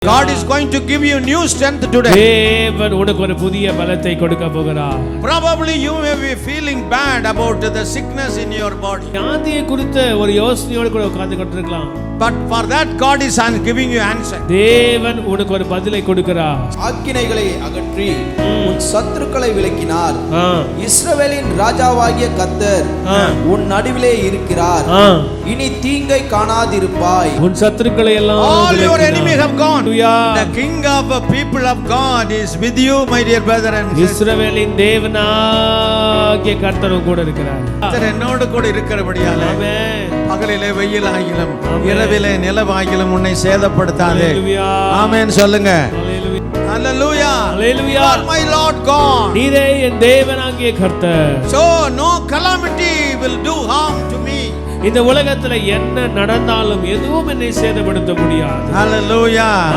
God is going to give you new strength today. தேவன் உனக்கு ஒரு புதிய பலத்தை கொடுக்க போகிறார். Probably you may be feeling bad about the sickness in your body. வியாதியை குறித்த ஒரு யோசனையோடு கூட உட்கார்ந்து கொண்டிருக்கலாம். But for that God is giving you answer. தேவன் உனக்கு ஒரு பதிலை கொடுக்கிறார். ஆக்கினைகளை அகற்றி உன் சத்துருக்களை விலக்கினார். ஆ. இஸ்ரவேலின் ராஜாவாகிய கர்த்தர் உன் நடுவிலே இருக்கிறார். ஆ. இனி தீங்கை காணாதிருப்பாய். உன் சத்துருக்களை எல்லாம் All your enemies have gone. Hallelujah. The king of the people of God is with you, my dear brother and sister. இஸ்ரவேலின் தேவனாகிய கர்த்தர் கூட இருக்கிறார். கர்த்தர் என்னோடு கூட இருக்கிறபடியால் ஆமென். பகலிலே வெயில் ஆகிலும் ஆமென். இரவிலே நிலவாகிலும் உன்னை சேதப்படுத்தாதே. Hallelujah. ஆமென் சொல்லுங்க. Hallelujah. Hallelujah. Hallelujah. You are my Lord God. நீரே என் தேவனாகிய கர்த்தர். So no calamity will do harm to me. இந்த உலகத்துல என்ன நடந்தாலும் எதுவும் என்னை சேதப்படுத்த முடியாது. Hallelujah.